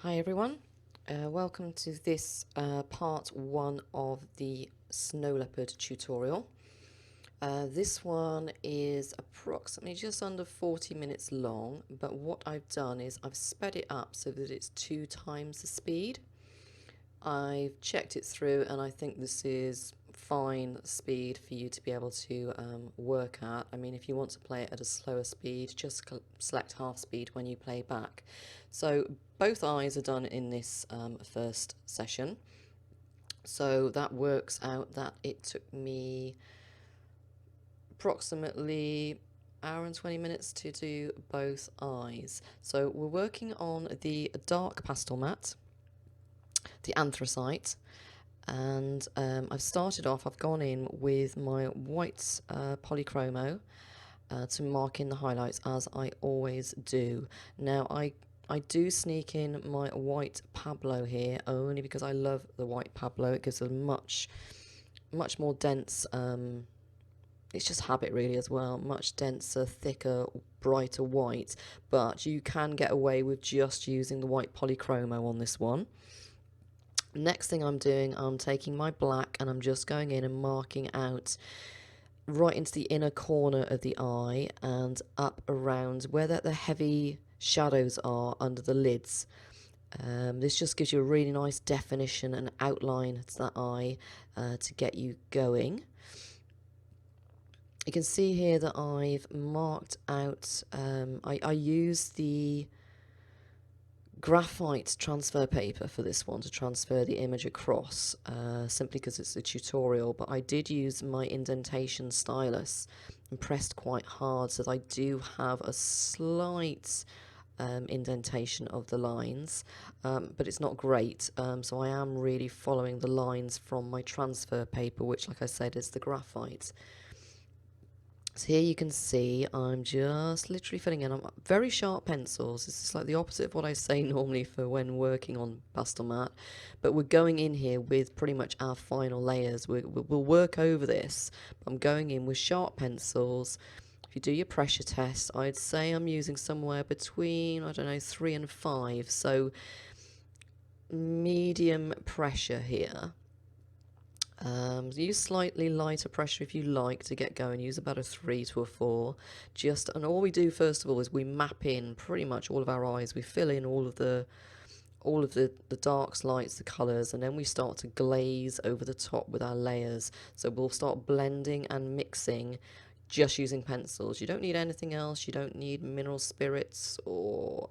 Hi everyone, welcome to this part one of the Snow Leopard tutorial. This one is approximately just under 40 minutes long, but what I've done is I've sped it up so that it's 2 times the speed. I've checked it through and I think this is fine speed for you to be able to work at. I mean, if you want to play it at a slower speed, just select half speed when you play back. So both eyes are done in this first session. So that works out that it took me approximately hour and 20 minutes to do both eyes. So we're working on the dark Pastelmat, the anthracite, and I've started off, I've gone in with my white polychromo to mark in the highlights, as I always do. Now I do sneak in my white Pablo here only because I love the white Pablo. It gives a much more dense, it's just habit really as well, much denser, thicker, brighter white, but you can get away with just using the white polychromo on this one. Next thing I'm doing, I'm taking my black and I'm just going in and marking out right into the inner corner of the eye and up around where the heavy shadows are under the lids. This just gives you a really nice definition and outline to that eye to get you going. You can see here that I've marked out, I use the graphite transfer paper for this one to transfer the image across, simply because it's a tutorial, but I did use my indentation stylus and pressed quite hard so that I do have a slight indentation of the lines, but it's not great, so I am really following the lines from my transfer paper, which, like I said, is the graphite. So here you can see I'm just literally filling in. I'm very sharp pencils. This is like the opposite of what I say normally for when working on Pastelmat, but we're going in here with pretty much our final layers. We'll work over this, but I'm going in with sharp pencils. If you do your pressure test, I'd say I'm using somewhere between, I don't know, 3 and 5, so medium pressure here. Use slightly lighter pressure if you like to get going. Use about a 3 to a 4. And all we do first of all is we map in pretty much all of our eyes. We fill in all of the darks, lights, the colours, and then we start to glaze over the top with our layers. So we'll start blending and mixing just using pencils. You don't need anything else. You don't need mineral spirits or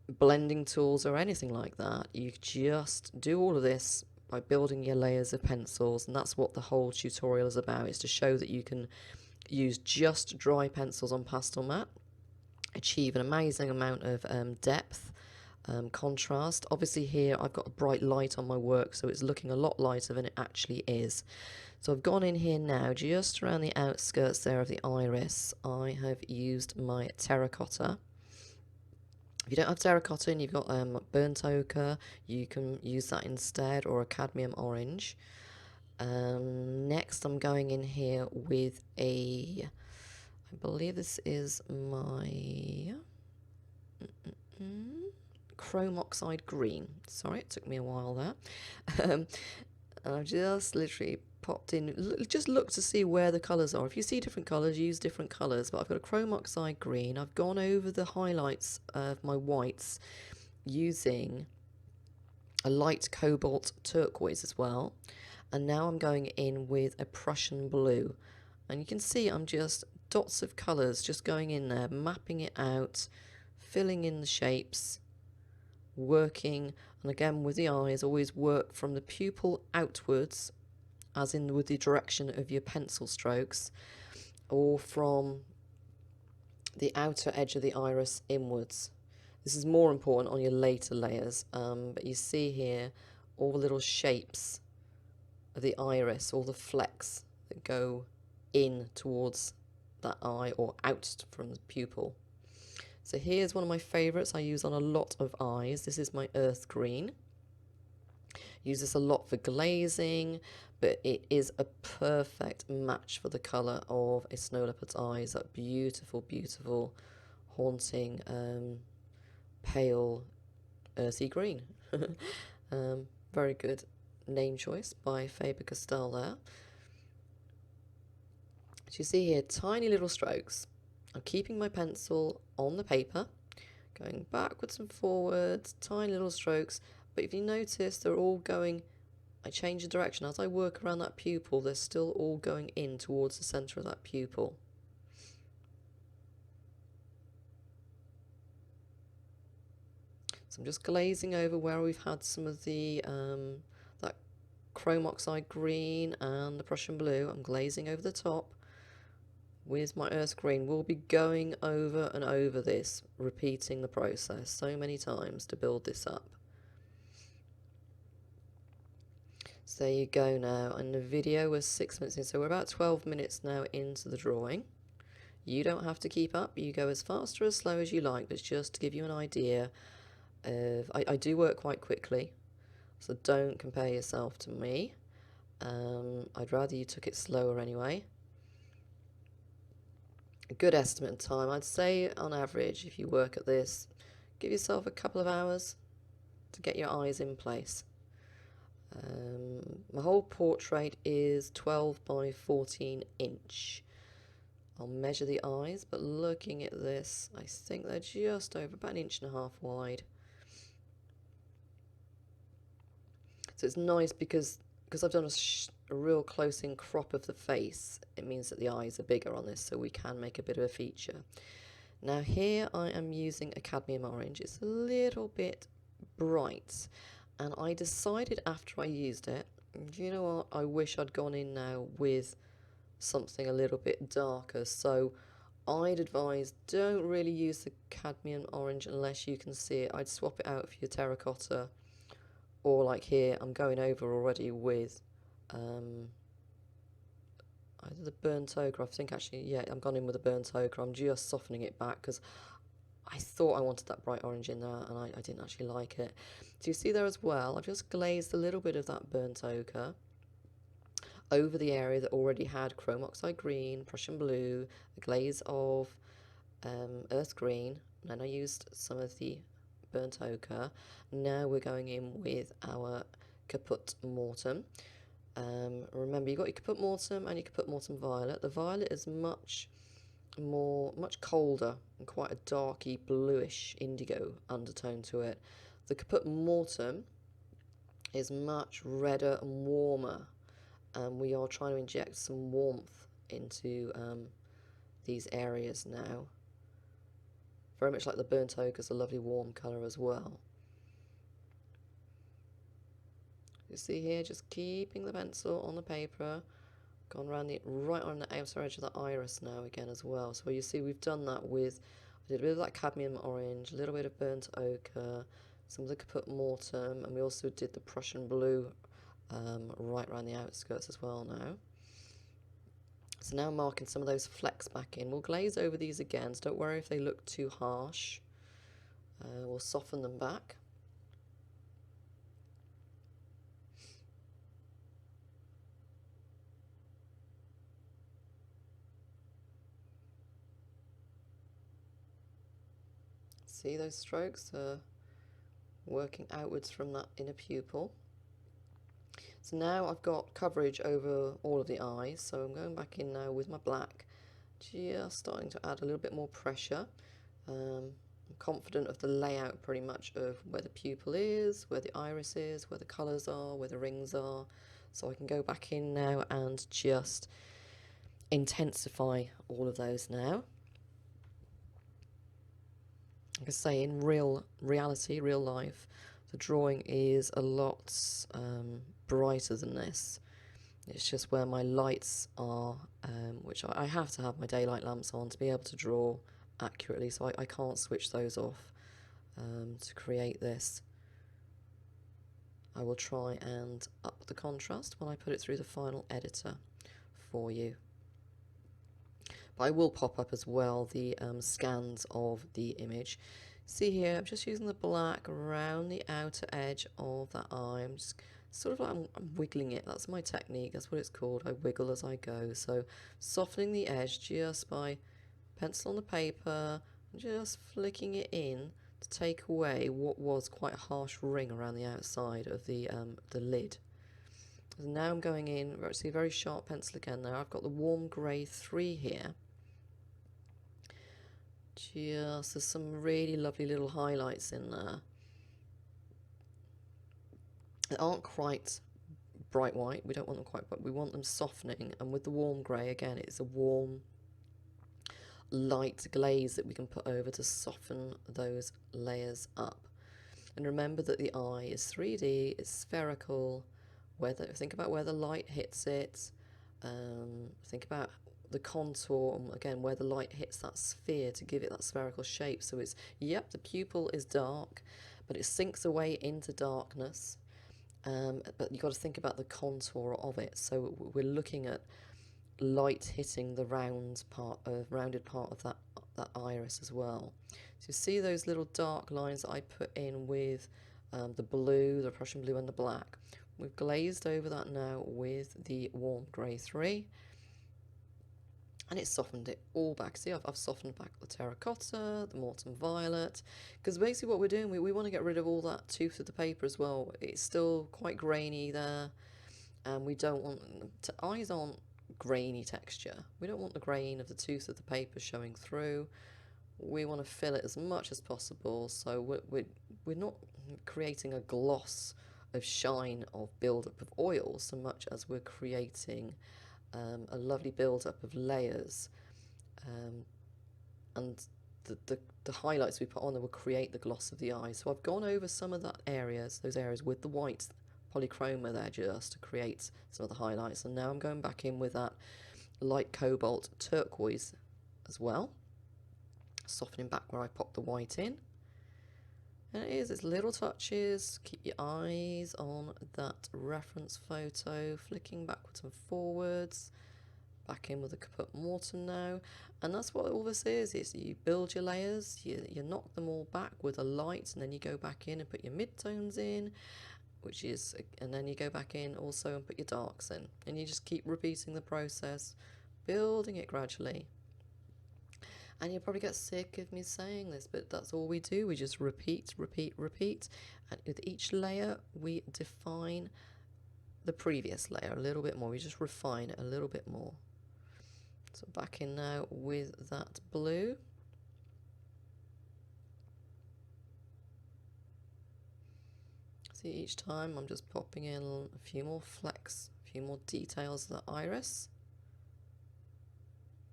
blending tools or anything like that. You just do all of this by building your layers of pencils, and that's what the whole tutorial is about, is to show that you can use just dry pencils on Pastelmat, achieve an amazing amount of depth, contrast. Obviously here I've got a bright light on my work, so it's looking a lot lighter than it actually is. So I've gone in here now, just around the outskirts there of the iris. I have used my terracotta. If you don't have terracotta and you've got burnt ochre, you can use that instead, or a cadmium orange. Next I'm going in here with I believe this is my chrome oxide green. Sorry, it took me a while there. And I've just literally popped in, just look to see where the colours are. If you see different colours, use different colours, but I've got a chrome oxide green. I've gone over the highlights of my whites using a light cobalt turquoise as well, and now I'm going in with a Prussian blue, and you can see I'm just dots of colours just going in there, mapping it out, filling in the shapes, working. And again with the eyes, always work from the pupil outwards, as in with the direction of your pencil strokes, or from the outer edge of the iris inwards. This is more important on your later layers, but you see here all the little shapes of the iris, all the flecks that go in towards that eye or out from the pupil. So here's one of my favourites I use on a lot of eyes. This is my earth green. Use this a lot for glazing, but it is a perfect match for the colour of a snow leopard's eyes. That beautiful, beautiful, haunting, pale earthy green. Very good name choice by Faber Castell there. As you see here, tiny little strokes. I'm keeping my pencil on the paper, going backwards and forwards, tiny little strokes. But if you notice, they're all going, I change the direction. As I work around that pupil, they're still all going in towards the centre of that pupil. So I'm just glazing over where we've had some of the that chrome oxide green and the Prussian blue. I'm glazing over the top with my earth green. We'll be going over and over this, repeating the process so many times to build this up. So there you go now, and the video was 6 minutes in, so we're about 12 minutes now into the drawing. You don't have to keep up, you go as fast or as slow as you like, but it's just to give you an idea of, I do work quite quickly, so don't compare yourself to me. I'd rather you took it slower anyway. A good estimate of time, I'd say on average, if you work at this, give yourself a couple of hours to get your eyes in place. My whole portrait is 12 by 14 inch. I'll measure the eyes, but looking at this, I think they're just over about 1.5 inches wide. So it's nice because I've done a real close-in crop of the face. It means that the eyes are bigger on this, so we can make a bit of a feature. Now here I am using a cadmium orange. It's a little bit bright, and I decided after I used it, you know what, I wish I'd gone in now with something a little bit darker. So I'd advise don't really use the cadmium orange unless you can see it. I'd swap it out for your terracotta, or like here I'm going over already with either the burnt ochre. I think actually, yeah, I'm gone in with the burnt ochre. I'm just softening it back because I thought I wanted that bright orange in there, and I didn't actually like it. So you see there as well, I've just glazed a little bit of that burnt ochre over the area that already had chrome oxide green, Prussian blue, a glaze of earth green, and then I used some of the burnt ochre. Now we're going in with our caput mortem. Remember, you've got your caput mortem and your caput mortem violet. The violet is much colder and quite a darky bluish indigo undertone to it. The caput mortem is much redder and warmer, and we are trying to inject some warmth into these areas now. Very much like the burnt ochre is a lovely warm colour as well. You see here, just keeping the pencil on the paper, gone around right on the outer edge of the iris now again as well. So you see we've done that with, I did a bit of that cadmium orange, a little bit of burnt ochre, some of the caput mortem, and we also did the Prussian blue right around the outskirts as well now. So now marking some of those flecks back in. We'll glaze over these again, so don't worry if they look too harsh. We'll soften them back. See those strokes are working outwards from that inner pupil. So now I've got coverage over all of the eyes, so I'm going back in now with my black, just starting to add a little bit more pressure. I'm confident of the layout pretty much of where the pupil is, where the iris is, where the colours are, where the rings are, so I can go back in now and just intensify all of those now. Like I say, in reality, real life, the drawing is a lot brighter than this. It's just where my lights are, which I have to have my daylight lamps on to be able to draw accurately, so I can't switch those off to create this. I will try and up the contrast when I put it through the final editor for you. But I will pop up as well the scans of the image. See here, I'm just using the black around the outer edge of that eye. I'm just sort of like I'm wiggling it. That's my technique. That's what it's called. I wiggle as I go. So softening the edge just by pencil on the paper, just flicking it in to take away what was quite a harsh ring around the outside of the lid. So now I'm going in, see a very sharp pencil again there. I've got the warm grey 3 here. Just there's some really lovely little highlights in there. They aren't quite bright white, we don't want them quite, but we want them softening. And with the warm grey, again, it's a warm, light glaze that we can put over to soften those layers up. And remember that the eye is 3D, it's spherical. Think about where the light hits it. Think about the contour, and again, where the light hits that sphere to give it that spherical shape. So it's, yep, the pupil is dark, but it sinks away into darkness. But you've got to think about the contour of it. So we're looking at light hitting the rounded part of that iris as well. So you see those little dark lines that I put in with the blue, the Prussian blue and the black. We've glazed over that now with the warm grey 3, and it's softened it all back. See, I've softened back the terracotta, the Morton violet, because basically what we're doing, we want to get rid of all that tooth of the paper as well. It's still quite grainy there, and we don't want eyes aren't grainy texture. We don't want the grain of the tooth of the paper showing through. We want to fill it as much as possible, so we're not creating a gloss of shine of build-up of oil so much as we're creating a lovely build-up of layers, and the highlights we put on there will create the gloss of the eye. So I've gone over some of those areas with the white polychroma there just to create some of the highlights, and now I'm going back in with that light cobalt turquoise as well, softening back where I popped the white in. And it's little touches. Keep your eyes on that reference photo, flicking backwards and forwards. Back in with the Caput Morton now. And that's what all this is you build your layers, you knock them all back with a light, and then you go back in and put your midtones in, and then you go back in also and put your darks in. And you just keep repeating the process, building it gradually. And you'll probably get sick of me saying this, but that's all we do. We just repeat, repeat, repeat. And with each layer, we define the previous layer a little bit more. We just refine it a little bit more. So back in now with that blue. See, each time I'm just popping in a few more flecks, a few more details of the iris.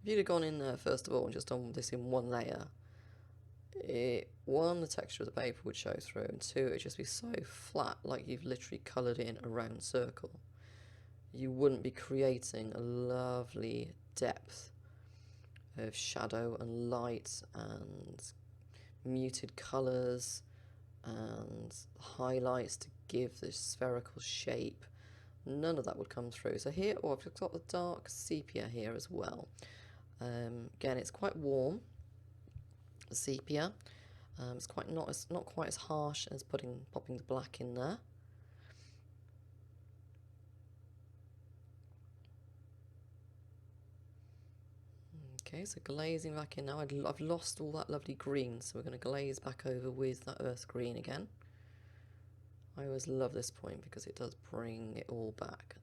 If you'd have gone in there first of all and just done this in one layer, one, the texture of the paper would show through, and two, it'd just be so flat, like you've literally coloured in a round circle. You wouldn't be creating a lovely depth of shadow and light and muted colours and highlights to give this spherical shape. None of that would come through. So here, I've got the dark sepia here as well. Again, it's quite warm, sepia. It's not quite as harsh as popping the black in there. Okay, so glazing back in now. I've lost all that lovely green, so we're going to glaze back over with that earth green again. I always love this point because it does bring it all back.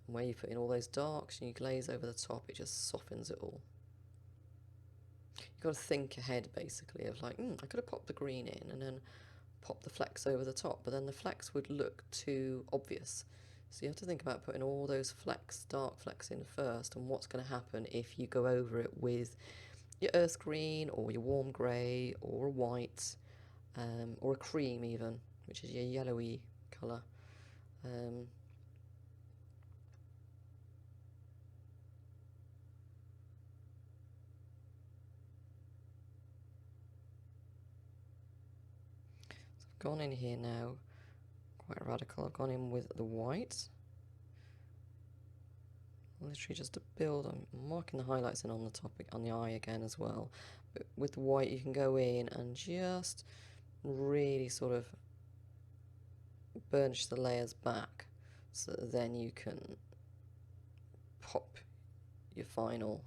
And where you put in all those darks and you glaze over the top, it just softens it all. You've got to think ahead, basically, of like, I could have popped the green in and then pop the flecks over the top, but then the flecks would look too obvious. So you have to think about putting all those flecks, dark flecks in first, and what's going to happen if you go over it with your earth green or your warm grey or a white or a cream even, which is your yellowy colour. Gone in here now, quite radical. I've gone in with the white, literally just to build. I'm marking the highlights in on the topic, on the eye again as well. But with the white, you can go in and just really sort of burnish the layers back, so that then you can pop your final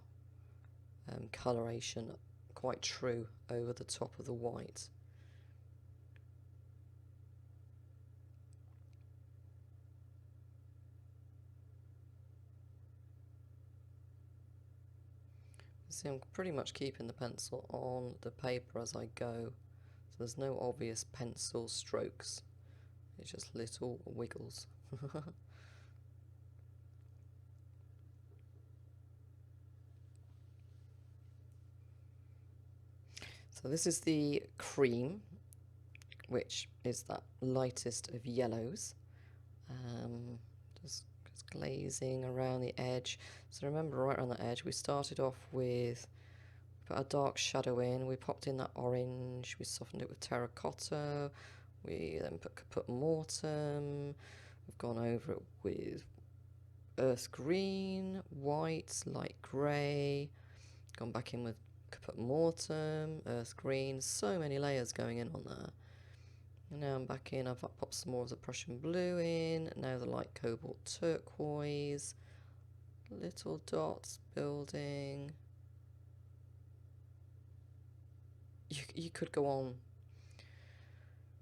coloration quite true over the top of the white. See, I'm pretty much keeping the pencil on the paper as I go, so there's no obvious pencil strokes, it's just little wiggles. So this is the cream, which is that lightest of yellows. Just glazing around the edge. So remember, right around the edge, we started off with, put a dark shadow in, we popped in that orange, we softened it with terracotta, we then put mortem, we've gone over it with earth green, white, light grey, gone back in with kaput mortem, earth green, so many layers going in on there. And now I'm back in, I've popped some more of the Prussian blue in, now the light cobalt turquoise, little dots building. You could go on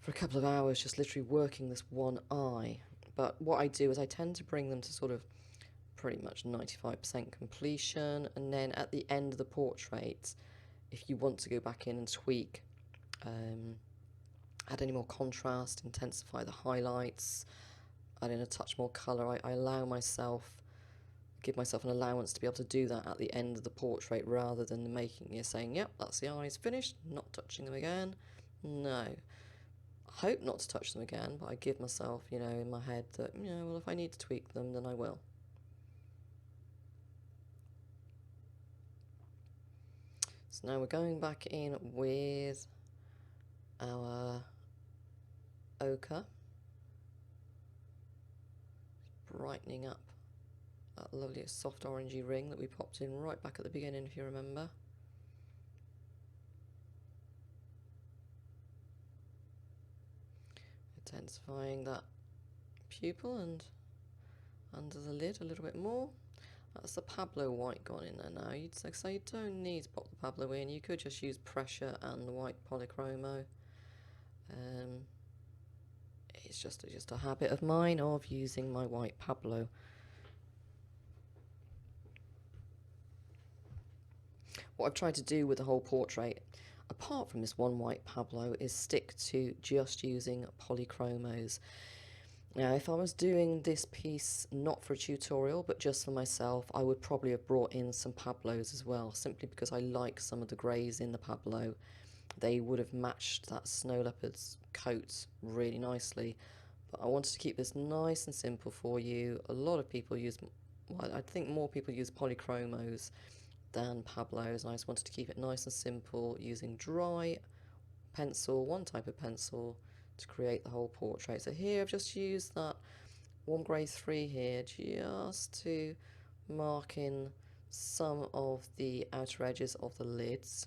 for a couple of hours just literally working this one eye, but what I do is I tend to bring them to sort of pretty much 95% completion, and then at the end of the portrait, if you want to go back in and tweak, add any more contrast, intensify the highlights, add in a touch more colour, I allow myself, give myself an allowance to be able to do that at the end of the portrait, rather than making you saying, yep, that's the eyes finished, not touching them again. No, I hope not to touch them again, but I give myself, you know, in my head that, you know, well, if I need to tweak them, then I will. So now we're going back in with our ochre, brightening up that lovely soft orangey ring that we popped in right back at the beginning, if you remember. Intensifying that pupil and under the lid a little bit more. That's the Pablo white gone in there now. You'd say you don't need to pop the Pablo in, you could just use pressure and the white polychromo. It's just a habit of mine of using my white Pablo. What I've tried to do with the whole portrait, apart from this one white Pablo, is stick to just using polychromos. Now, if I was doing this piece not for a tutorial, but just for myself, I would probably have brought in some Pablos as well, simply because I like some of the greys in the Pablo. They would have matched that Snow Leopard's coat really nicely. But I wanted to keep this nice and simple for you. A lot of people use, well, I think more people use polychromos than Pablos, and I just wanted to keep it nice and simple using dry pencil, one type of pencil, to create the whole portrait. So here I've just used that warm grey 3 here just to mark in some of the outer edges of the lids,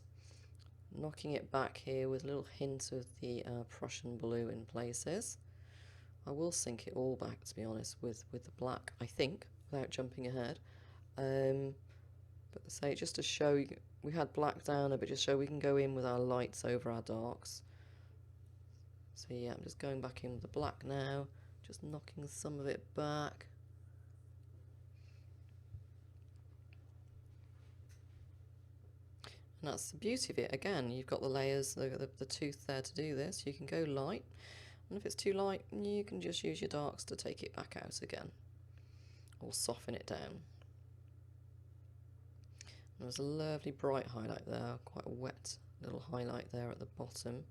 knocking it back here with a little hint of the Prussian blue in places. I will sink it all back, to be honest, with the black, I think, without jumping ahead. But say, just to show you, we had black down, but just show we can go in with our lights over our darks. So yeah, I'm just going back in with the black now, just knocking some of it back. And that's the beauty of it. Again, you've got the layers, the tooth there to do this. You can go light, and if it's too light, you can just use your darks to take it back out again, or soften it down. And there's a lovely bright highlight there, quite a wet little highlight there at the bottom,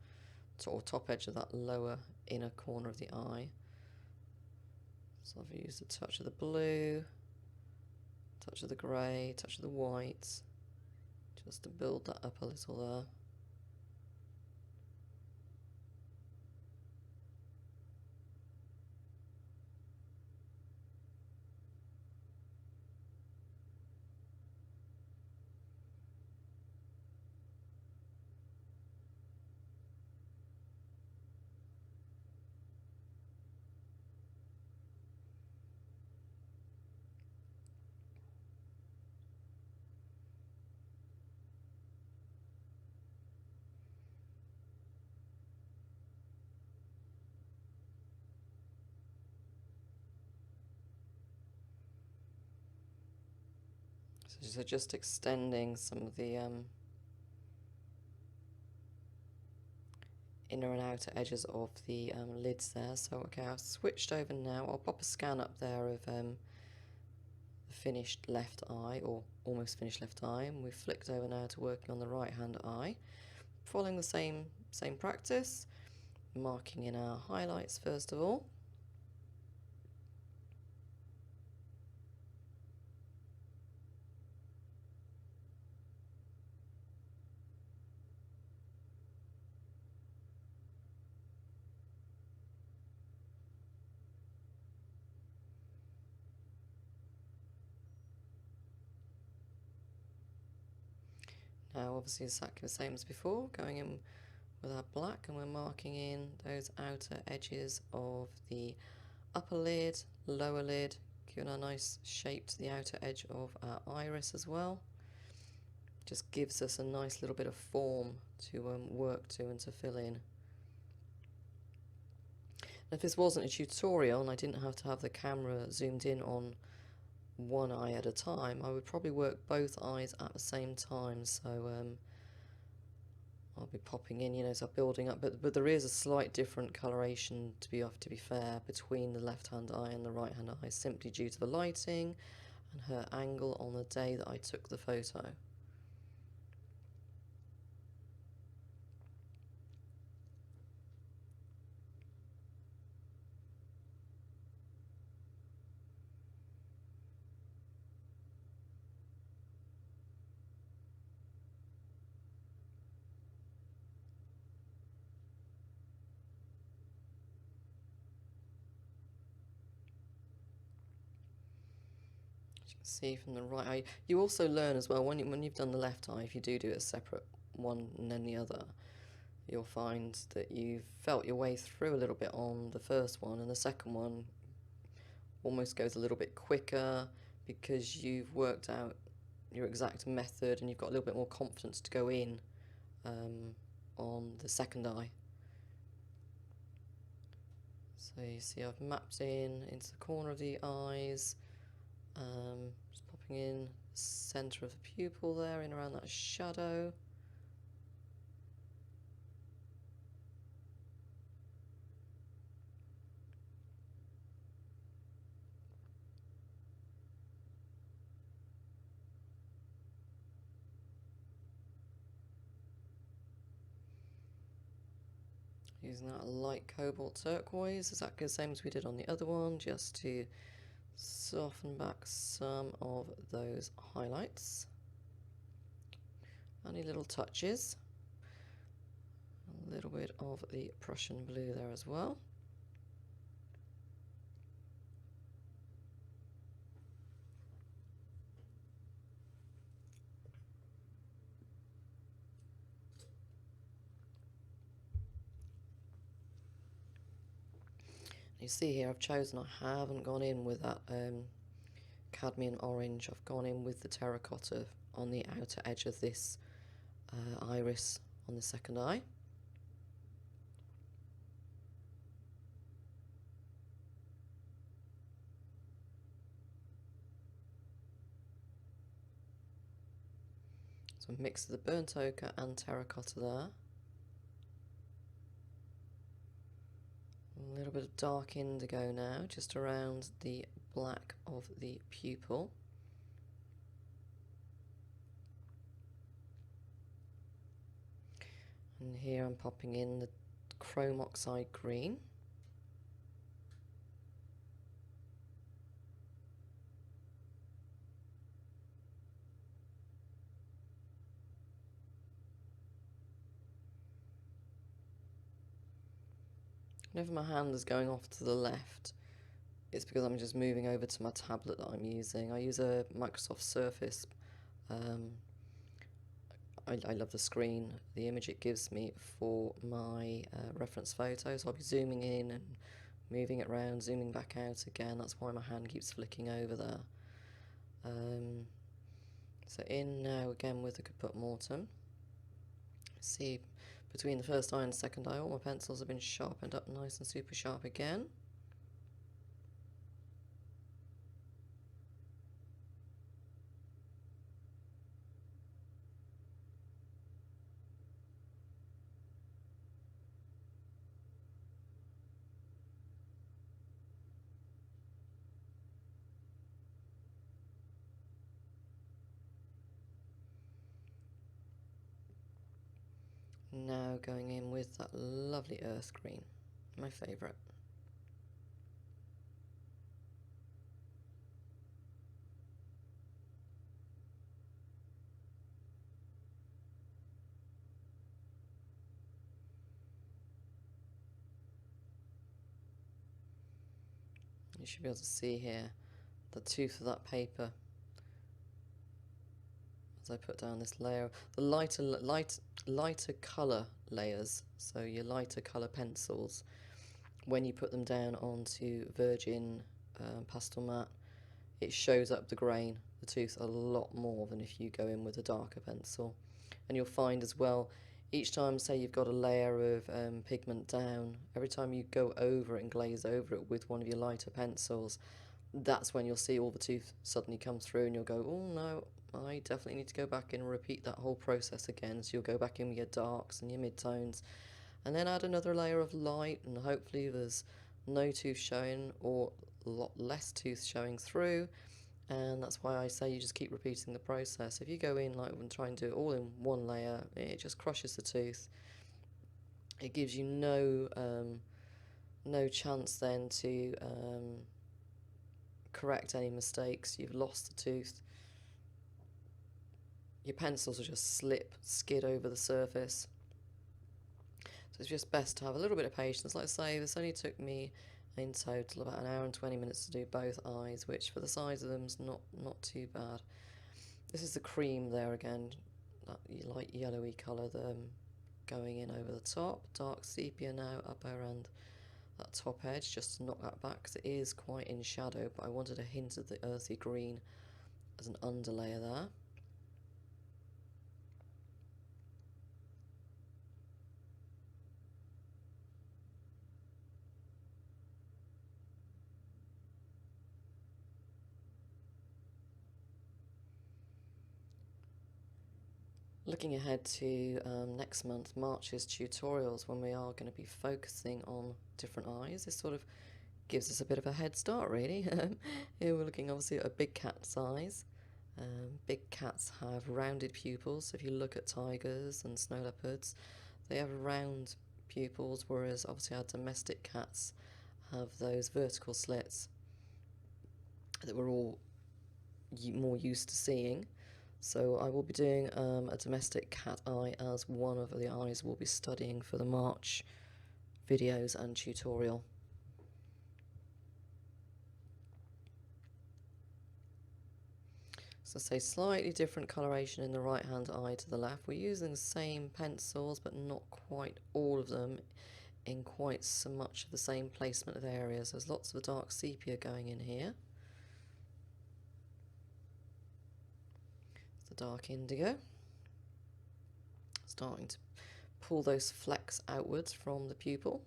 sort of top edge of that lower inner corner of the eye. So I've used a touch of the blue, touch of the grey, touch of the white, just to build that up a little there. So just extending some of the inner and outer edges of the lids there. So okay, I've switched over now. I'll pop a scan up there of the finished left eye, or almost finished left eye, and we've flicked over now to working on the right hand eye. Following the same practice, marking in our highlights first of all. Now obviously exactly the same as before, going in with our black, and we're marking in those outer edges of the upper lid, lower lid, giving a nice shape to the outer edge of our iris as well. Just gives us a nice little bit of form to work to and to fill in. Now, if this wasn't a tutorial and I didn't have to have the camera zoomed in on one eye at a time, I would probably work both eyes at the same time. So I'll be popping in, you know, so building up, but there is a slight different coloration to be fair between the left hand eye and the right hand eye, simply due to the lighting and her angle on the day that I took the photo. See from the right eye. You also learn as well when you've done the left eye, if you do it a separate one and then the other, you'll find that you've felt your way through a little bit on the first one, and the second one almost goes a little bit quicker because you've worked out your exact method and you've got a little bit more confidence to go in on the second eye. So you see I've mapped in into the corner of the eyes, just popping in the centre of the pupil there, in around that shadow. Using that light cobalt turquoise, exactly the same as we did on the other one, just to soften back some of those highlights. Any little touches. A little bit of the Prussian blue there as well. You see here I've chosen, I haven't gone in with that cadmium orange, I've gone in with the terracotta on the outer edge of this iris on the second eye. So a mix of the burnt ochre and terracotta there. A little bit of dark indigo now, just around the black of the pupil. And here I'm popping in the chrome oxide green. Whenever my hand is going off to the left, it's because I'm just moving over to my tablet that I'm using. I use a Microsoft Surface. I love the screen, the image it gives me for my reference photos. I'll be zooming in and moving it around, zooming back out again. That's why my hand keeps flicking over there. So in now again with the Caput Mortem. See, between the first eye and the second eye, all my pencils have been sharpened up nice and super sharp again. Now going in with that lovely earth green, my favourite. You should be able to see here the tooth of that paper as I put down this layer. The lighter colour layers, so your lighter colour pencils, when you put them down onto virgin Pastelmat, it shows up the grain, the tooth, a lot more than if you go in with a darker pencil. And you'll find as well, each time, say you've got a layer of pigment down, every time you go over it and glaze over it with one of your lighter pencils, that's when you'll see all the tooth suddenly come through, and you'll go, oh no, I definitely need to go back in and repeat that whole process again. So you'll go back in with your darks and your midtones, and then add another layer of light, and hopefully there's no tooth showing or a lot less tooth showing through. And that's why I say you just keep repeating the process. If you go in like and try and do it all in one layer, it just crushes the tooth. It gives you no chance then to correct any mistakes. You've lost the tooth. Your pencils will just skid over the surface. So it's just best to have a little bit of patience. Like I say, this only took me in total about an hour and 20 minutes to do both eyes, which for the size of them is not too bad. This is the cream there again, that light yellowy colour going in over the top. Dark sepia now up around that top edge, just to knock that back because it is quite in shadow, but I wanted a hint of the earthy green as an underlayer there. Looking ahead to next month, March's tutorials, when we are going to be focusing on different eyes. This sort of gives us a bit of a head start, really. Here we're looking obviously at a big cat's eyes. Big cats have rounded pupils, so if you look at tigers and snow leopards, they have round pupils, whereas obviously our domestic cats have those vertical slits that we're all more used to seeing. So I will be doing a domestic cat eye as one of the eyes we'll be studying for the March videos and tutorial. So say slightly different coloration in the right hand eye to the left. We're using the same pencils, but not quite all of them in quite so much of the same placement of areas. There's lots of the dark sepia going in here. It's the dark indigo. Starting to pull those flecks outwards from the pupil.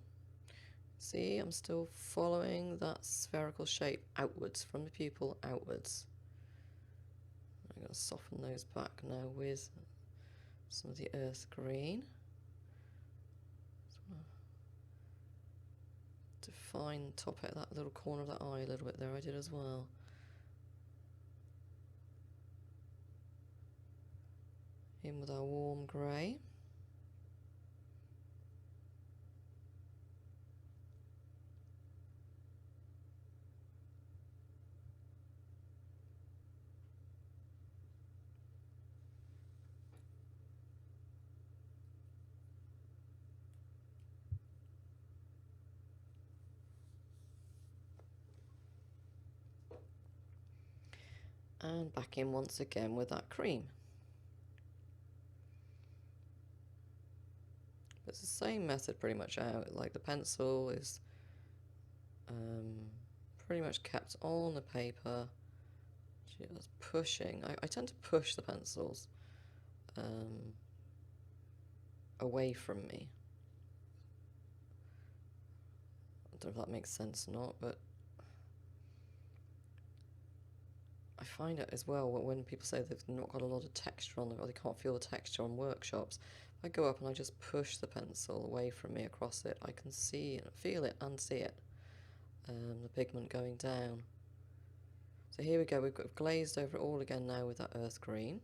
See, I'm still following that spherical shape outwards, from the pupil outwards. I'm going to soften those back now with some of the earth green. Define top at that little corner of that eye a little bit there, I did as well. In with our warm grey. And back in once again with that cream. It's the same method pretty much out, like the pencil is pretty much kept on the paper, just pushing. I tend to push the pencils away from me. I don't know if that makes sense or not, but I find it as well when people say they've not got a lot of texture on them, or they can't feel the texture on workshops. If I go up and I just push the pencil away from me across it, I can see and feel it and see it, the pigment going down. So here we go, we've got glazed over it all again now with that earth green.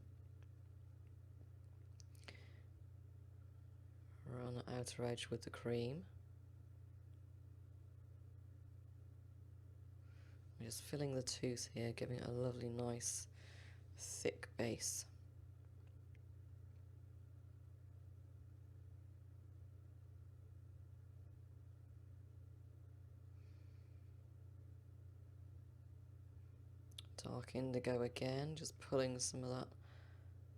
around the outer edge with the cream. I'm just filling the tooth here, giving it a lovely, nice, thick base. Dark indigo again, just pulling some of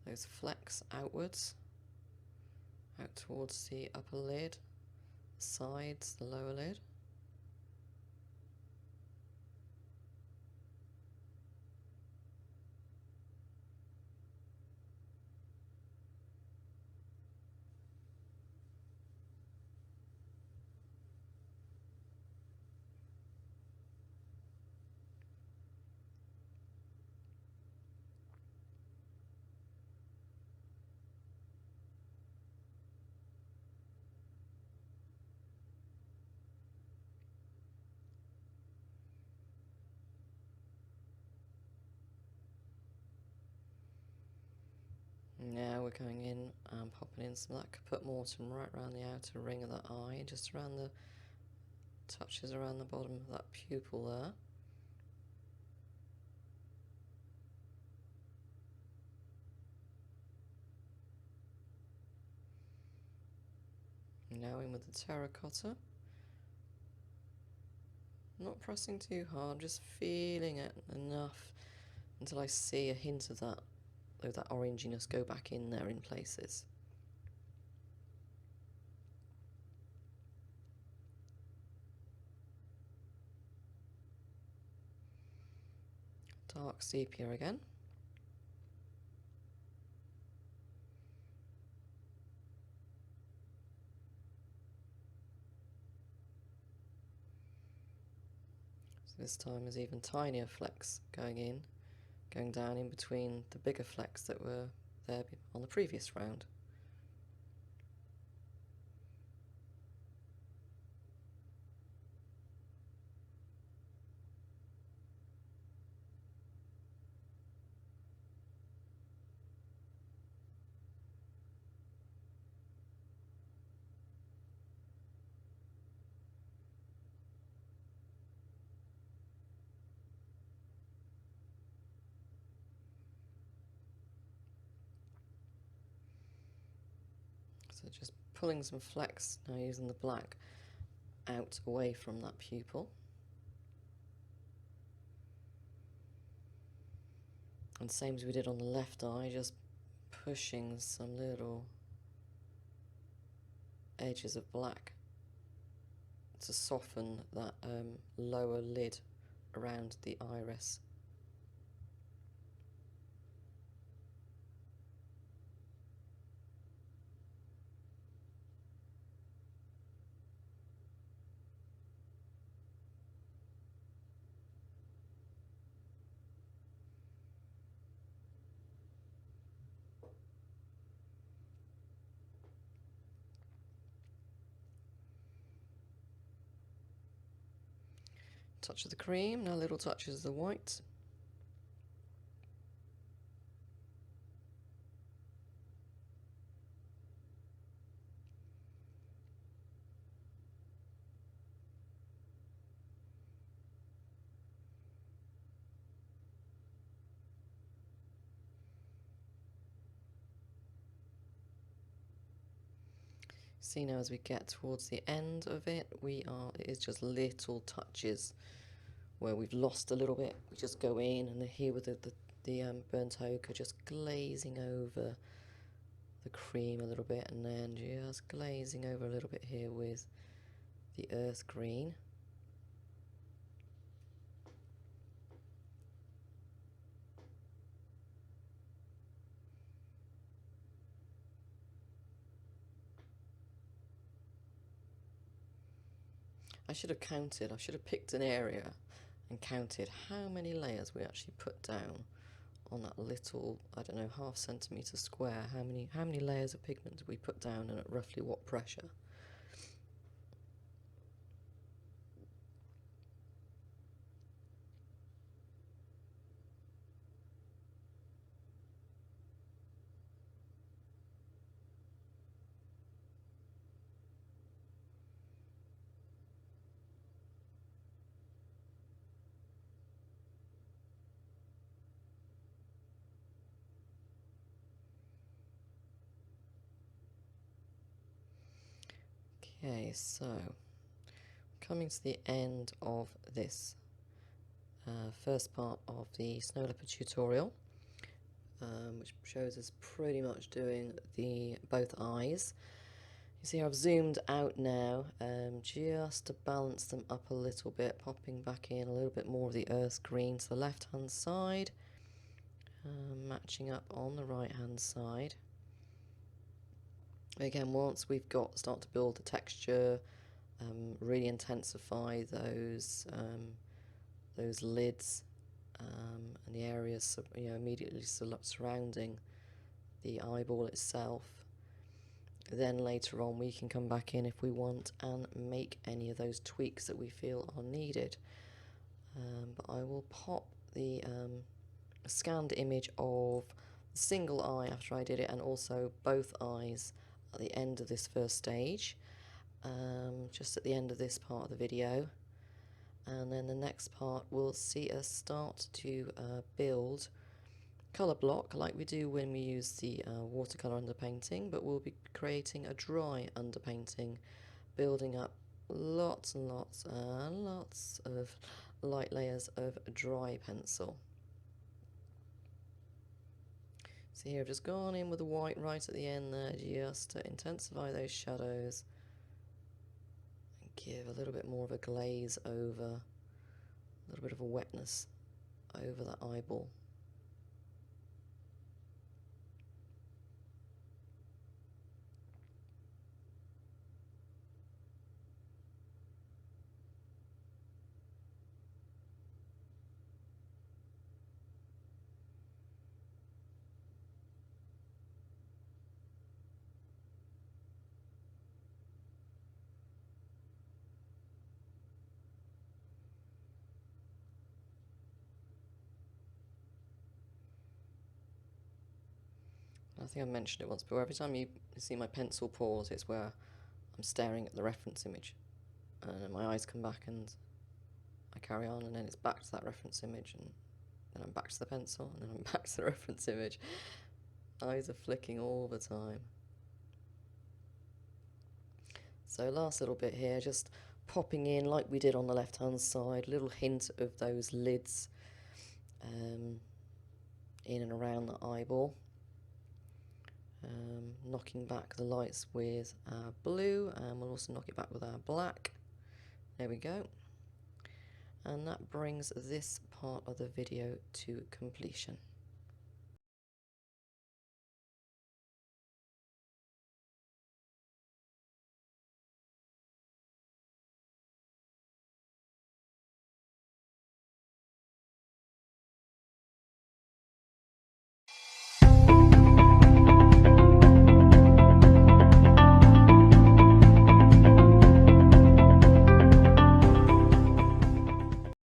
those flecks outwards, out towards the upper lid, the sides, the lower lid. Now we're going in and popping in some of that caput mortem right around the outer ring of that eye, just around the touches around the bottom of that pupil there. Now in with the terracotta. Not pressing too hard, just feeling it enough until I see a hint of that oranginess go back in there in places. Dark sepia again. So this time there's even tinier flecks going down in between the bigger flecks that were there on the previous round. So just pulling some flecks now using the black out away from that pupil. And same as we did on the left eye, just pushing some little edges of black to soften that lower lid around the iris. Touch of the cream, now little touches of the white. See now as we get towards the end of it, it is just little touches where we've lost a little bit. We just go in and here with the burnt ochre, just glazing over the cream a little bit, and then just glazing over a little bit here with the earth green. I should have counted, I should have picked an area and counted how many layers we actually put down on that little, I don't know, ½ centimetre square. How many layers of pigment did we put down and at roughly what pressure? Okay, so coming to the end of this first part of the Snow Leopard tutorial, which shows us pretty much doing both eyes. You see I've zoomed out now just to balance them up a little bit, popping back in a little bit more of the earth green to the left hand side, matching up on the right hand side. Again, once we've start to build the texture, really intensify those lids and the areas immediately surrounding the eyeball itself. Then later on we can come back in if we want and make any of those tweaks that we feel are needed. But I will pop the scanned image of the single eye after I did it, and also both eyes at the end of this first stage, just at the end of this part of the video. And then the next part will see us start to build colour block like we do when we use the watercolour underpainting, but we'll be creating a dry underpainting, building up lots and lots and lots of light layers of dry pencil. So here I've just gone in with the white right at the end there, just to intensify those shadows and give a little bit more of a glaze over, a little bit of a wetness over that eyeball. I think I mentioned it once before, every time you see my pencil pause, it's where I'm staring at the reference image, and then my eyes come back and I carry on, and then it's back to that reference image, and then I'm back to the pencil, and then I'm back to the reference image. Eyes are flicking all the time. So last little bit here, just popping in like we did on the left hand side, little hint of those lids in and around the eyeball. Knocking back the lights with our blue, and we'll also knock it back with our black. There we go. And that brings this part of the video to completion.